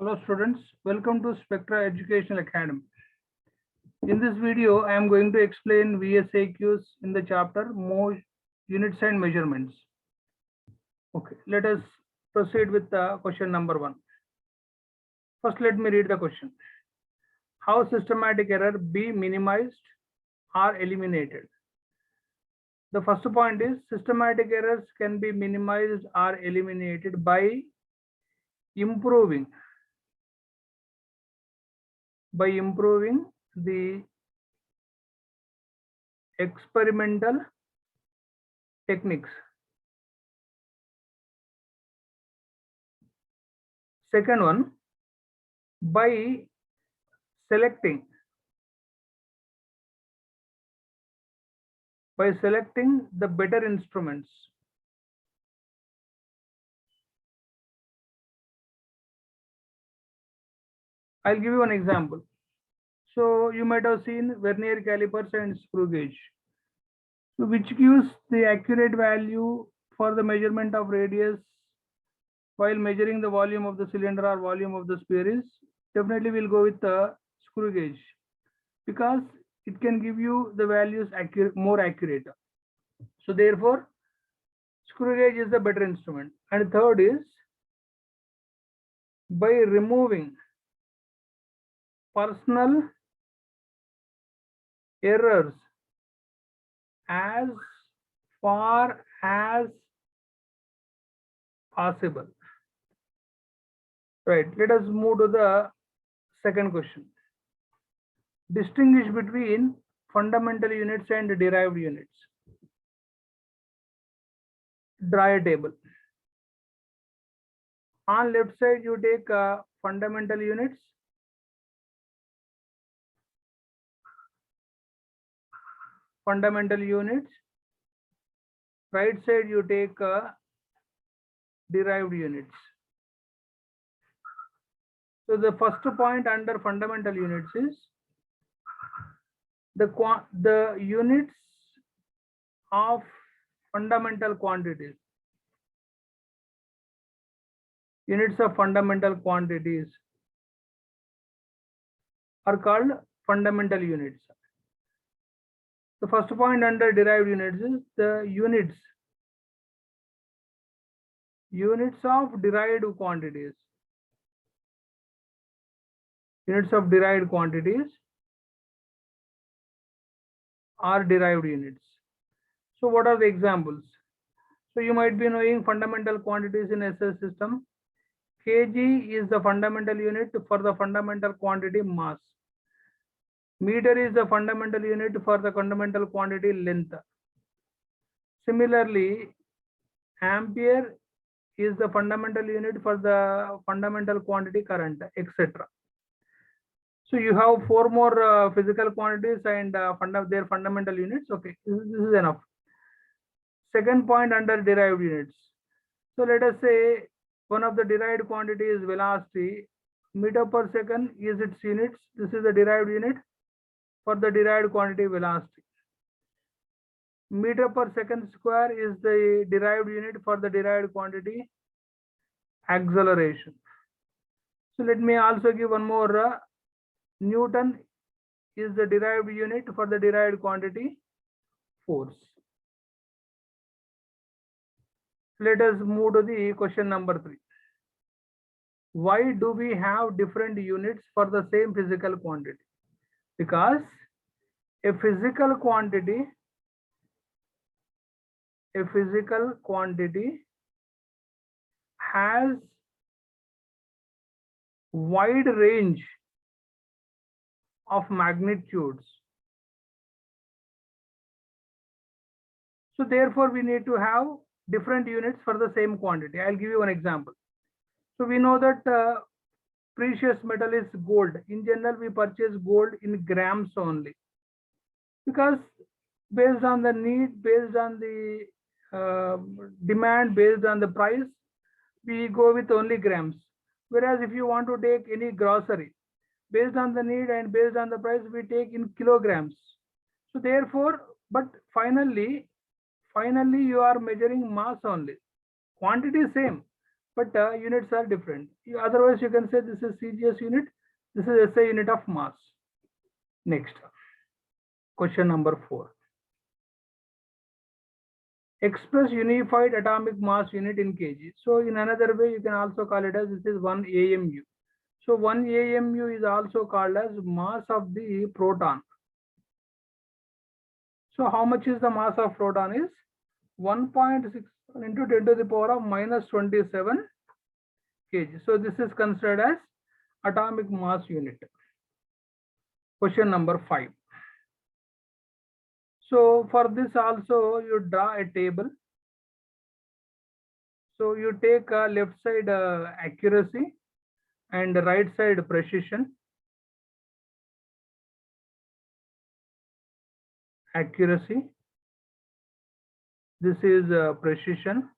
Hello students, welcome to Spectra Educational Academy. In this video, I am going to explain VSAQs in the chapter more units and measurements. Okay, let us proceed with the question number 1. First, let me read the question. How systematic error be minimized or eliminated? The first point is systematic errors can be minimized or eliminated by improving the experimental techniques. Second one, by selecting the better instruments. I'll give you an example. So you might have seen vernier calipers and screw gauge, so which gives the accurate value for the measurement of radius while measuring the volume of the cylinder or volume of the sphere is definitely we'll go with the screw gauge because it can give you the values more accurate. So therefore, screw gauge is the better instrument. And third is by removing personal errors as far as possible. Right, let us move to the second question. Distinguish between fundamental units and derived units. Draw a table. On left side, you take fundamental units. Right side, you take derived units. So the first point under fundamental units is the units of fundamental quantities. Units of fundamental quantities are called fundamental units. The first point under derived units is the units of derived quantities. Units of derived quantities are derived units. So what are the examples? So you might be knowing fundamental quantities in SI system. kg is the fundamental unit for the fundamental quantity mass. Meter is the fundamental unit for the fundamental quantity length. Similarly, ampere is the fundamental unit for the fundamental quantity current, etc. So you have 4 more physical quantities and their fundamental units. Okay, this is enough. Second point under derived units. So let us say one of the derived quantity is velocity. Meter per second is its units. This is the derived unit for the derived quantity velocity. Meter per second square is the derived unit for the derived quantity acceleration. So let me also give one more. Newton is the derived unit for the derived quantity force. Let us move to the question number 3. Why do we have different units for the same physical quantity? Because a physical quantity has wide range of magnitudes. So therefore, we need to have different units for the same quantity. I'll give you an example. So we know that precious metal is gold. In general, we purchase gold in grams only because based on the need, based on the demand, based on the price, we go with only grams. Whereas if you want to take any grocery, based on the need and based on the price, we take in kilograms. So therefore, but finally you are measuring mass only. Quantity is same, but units are different. Otherwise, you can say this is CGS unit, this is SI unit of mass. Next, question number 4. Express unified atomic mass unit in kg. So in another way, you can also call it as this is 1 AMU. So 1 AMU is also called as mass of the proton. So how much is the mass of proton is 1.6 into 10 to the power of minus 27 kg. So this is considered as atomic mass unit. Question number 5. So for this also you draw a table. So you take left side accuracy and right side precision. Accuracy. This is precision.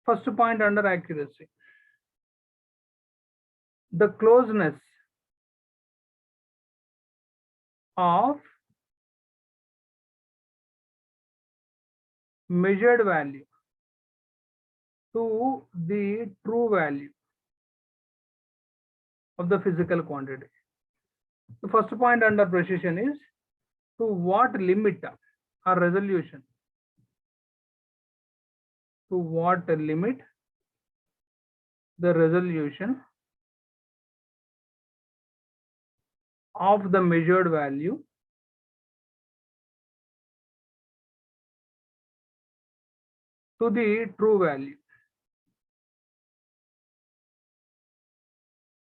First point under accuracy. The closeness of measured value to the true value of the physical quantity. The first point under precision is to what limit or resolution, to what limit the resolution of the measured value to the true value.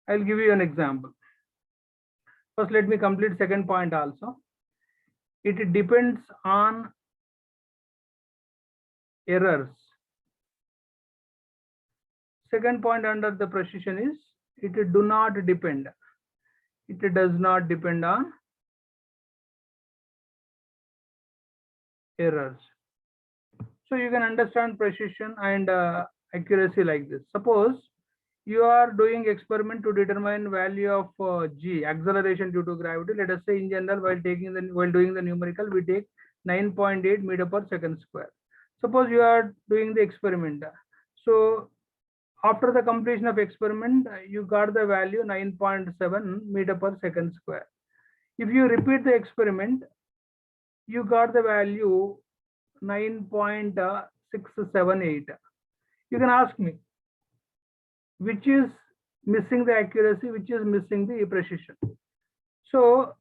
I'll give you an example. First, let me complete second point also. It depends on errors. Second point under the precision is it do not depend. It does not depend on errors. So you can understand precision and accuracy like this. Suppose you are doing experiment to determine value of g, acceleration due to gravity. Let us say in general, while doing the numerical, we take 9.8 meter per second square. Suppose you are doing the experiment. So after the completion of experiment, you got the value 9.7 meter per second square. If you repeat the experiment, you got the value 9.678. You can ask me, which is missing the accuracy, which is missing the precision. So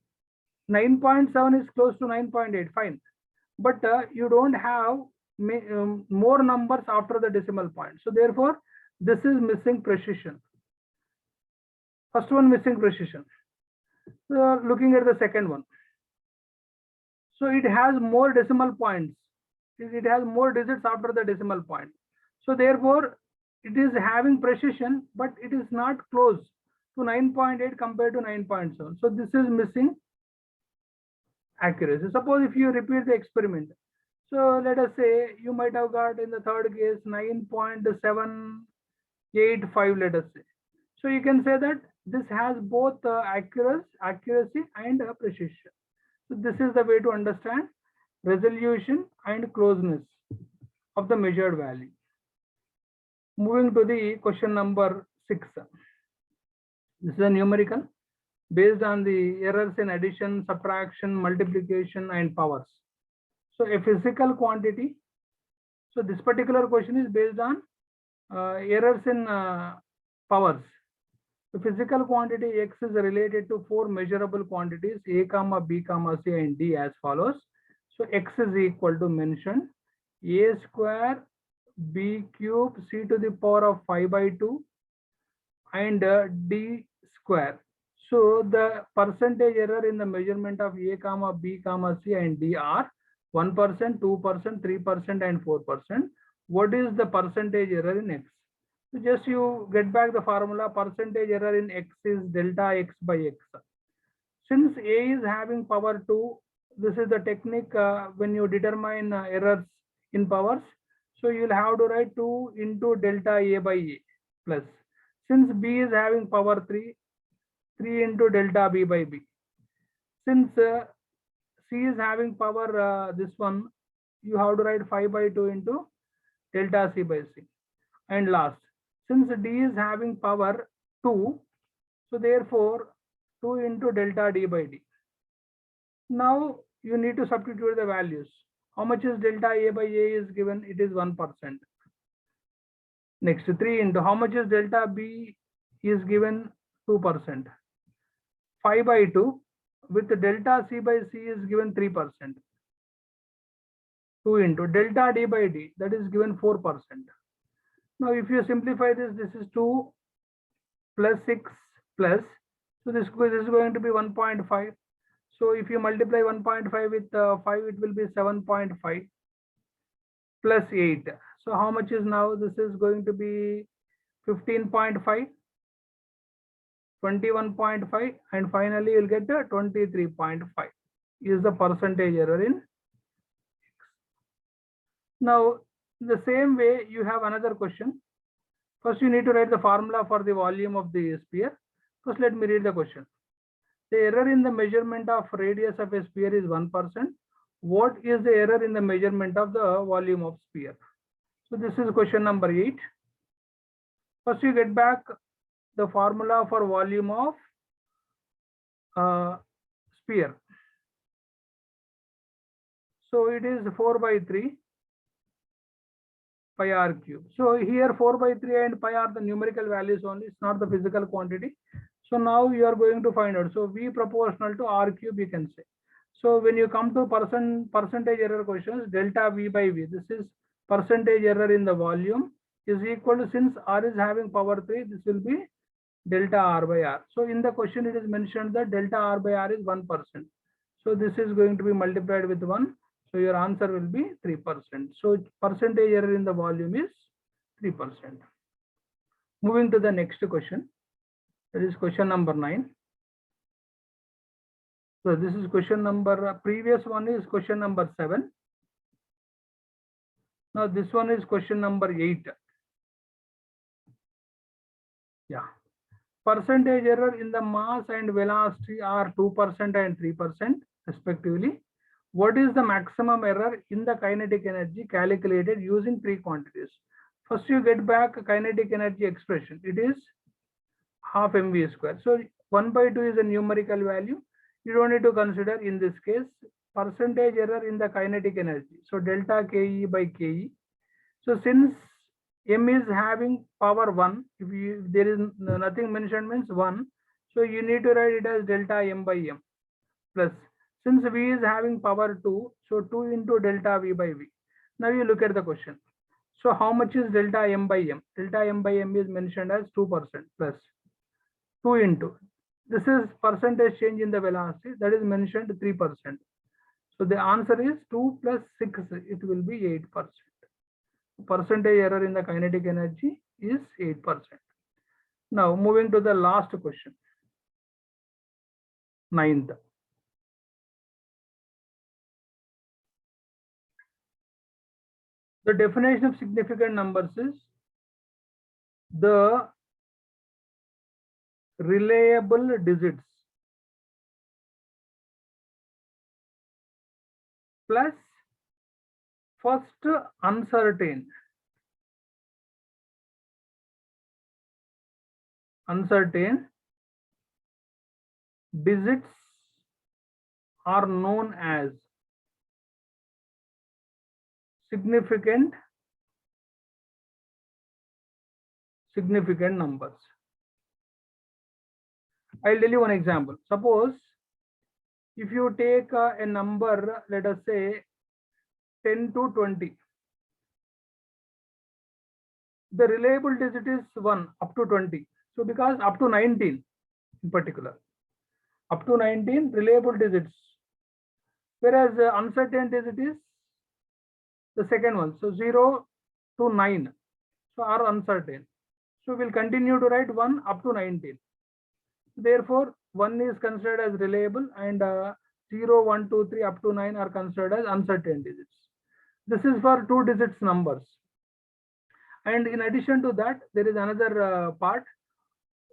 9.7 is close to 9.8, fine. But you don't have more numbers after the decimal point. So therefore, this is missing precision. First one missing precision. So looking at the second one. So it has more decimal points. It has more digits after the decimal point. So therefore, it is having precision, but it is not close to 9.8 compared to 9.7. So this is missing accuracy. Suppose if you repeat the experiment. So let us say you might have got in the third case 9.785, let us say. So you can say that this has both accuracy and precision. So this is the way to understand resolution and closeness of the measured value. Moving to the question number 6. This is a numerical based on the errors in addition, subtraction, multiplication, and powers. So a physical quantity. So this particular question is based on errors in powers. The physical quantity X is related to 4 measurable quantities A, B, C, and D as follows. So X is equal to mentioned A square, B cube, C to the power of 5/2, and D square. So the percentage error in the measurement of A, B, C, and D are 1%, 2%, 3%, and 4%. What is the percentage error in X? So just you get back the formula. Percentage error in X is delta X by X. Since A is having power 2, this is the technique when you determine errors in powers. So you'll have to write 2 into delta A by A plus. Since B is having power 3, 3 into delta B by B. Since C is having power this one, you have to write 5/2 into delta C by C. And last, since D is having power 2, so therefore 2 into delta D by D. Now you need to substitute the values. How much is delta A by A is given? It is 1%. Next, 3 into how much is delta B is given? 2%. 5 by 2 with delta C by C is given 3%. 2 into delta D by D, that is given 4%. Now if you simplify this, this is 2 plus 6 plus, so this is going to be 1.5. So if you multiply 1.5 with 5, it will be 7.5 plus 8. So how much is now? This is going to be 15.5, 21.5, and finally you'll get 23.5 is the percentage error in X. Now, the same way you have another question. First, you need to write the formula for the volume of the sphere. First, let me read the question. The error in the measurement of radius of a sphere is 1%. What is the error in the measurement of the volume of sphere? So this is question number 8. First, you get back the formula for volume of sphere. So it is 4 by 3 pi r cube. So here 4 by 3 and pi are the numerical values only. It's not the physical quantity. So now you are going to find out. So V proportional to R cube, you can say. So when you come to percentage error questions, delta V by V, this is percentage error in the volume is equal to, since R is having power 3, this will be delta R by R. So in the question, it is mentioned that delta R by R is 1%. So this is going to be multiplied with 1. So your answer will be 3%. So percentage error in the volume is 3%. Moving to the next question. That is question number 9. So this is question number, previous one is question number 7. Now this one is question number 8. Yeah. Percentage error in the mass and velocity are 2% and 3% respectively. What is the maximum error in the kinetic energy calculated using 3 quantities? First, you get back kinetic energy expression. It is half mv square. So 1 by 2 is a numerical value. You don't need to consider in this case percentage error in the kinetic energy. So delta Ke by Ke. So since m is having power 1, if there is nothing mentioned means 1. So you need to write it as delta m by m plus. Since V is having power 2, so 2 into delta V by V. Now you look at the question. So how much is delta m by m? Delta m by m is mentioned as 2% plus 2 into. This is percentage change in the velocity, that is mentioned 3%. So the answer is 2 plus 6, it will be 8%. Percentage error in the kinetic energy is 8%. Now moving to the last question, 9th. The definition of significant numbers is the reliable digits plus first uncertain digits are known as significant numbers. I'll tell you one example. Suppose if you take a number, let us say 10 to 20, the reliable digit is 1 up to 20. So because up to 19 in particular, up to 19 reliable digits, whereas uncertain digit is the second one. So 0 to 9, so are uncertain. So we'll continue to write 1 up to 19. Therefore, 1 is considered as reliable and 0, 1, 2, 3 up to 9 are considered as uncertain digits. This is for 2 digits numbers. And in addition to that, there is another part.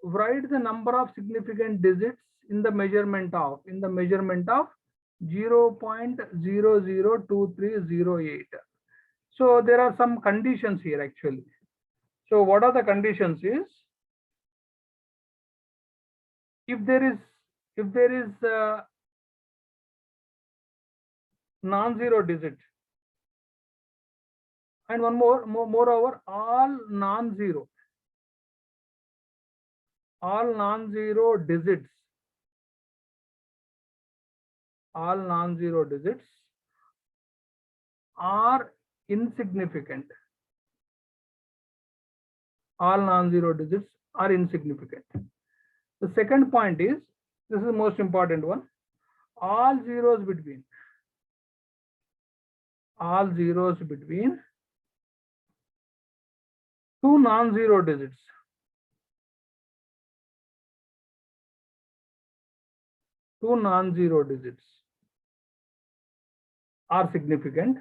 Write the number of significant digits in the measurement of 0.002308. So there are some conditions here actually. So what are the conditions is, if there is non-zero digit, and one moreover, all non-zero digits, are insignificant. All non-zero digits are insignificant. The second point is, this is the most important one, all zeros between two non-zero digits are significant.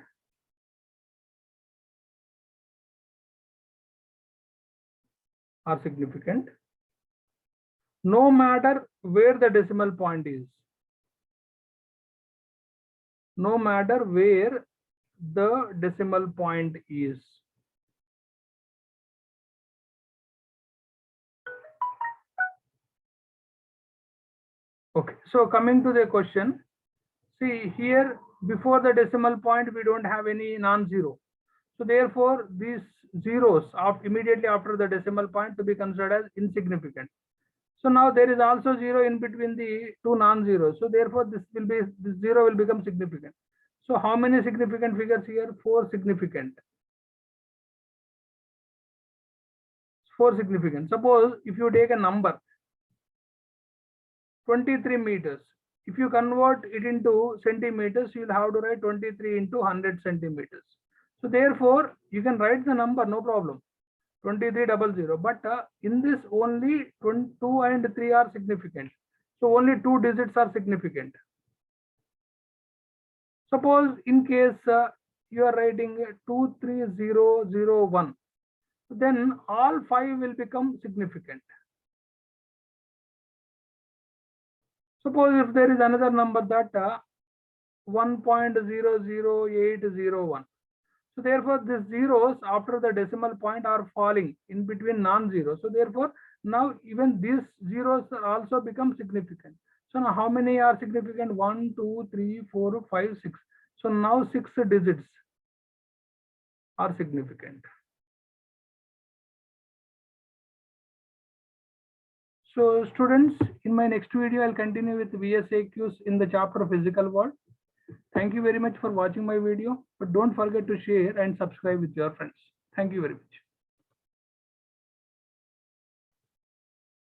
No matter where the decimal point is. No matter where the decimal point is. Okay, so coming to the question, see here, before the decimal point, we don't have any non-zero. So therefore, these zeros immediately after the decimal point to be considered as insignificant. So now there is also zero in between the two non-zeros. So therefore, this zero will become significant. So how many significant figures here? 4 significant. 4 significant. Suppose if you take a number 23 meters, if you convert it into centimeters, you will have to write 23 into 100 centimeters. So therefore, you can write the number, no problem, 2300. But in this, only 2 and 3 are significant. So only 2 digits are significant. Suppose in case you are writing 23001, then all 5 will become significant. Suppose if there is another number that 1.00801. So therefore, these zeros after the decimal point are falling in between non-zero. So therefore, now even these zeros also become significant. So now how many are significant? 1, 2, 3, 4, 5, 6. So now 6 digits are significant. So students, in my next video, I'll continue with VSAQs in the chapter of physical world. Thank you very much for watching my video, but don't forget to share and subscribe with your friends. Thank you very much.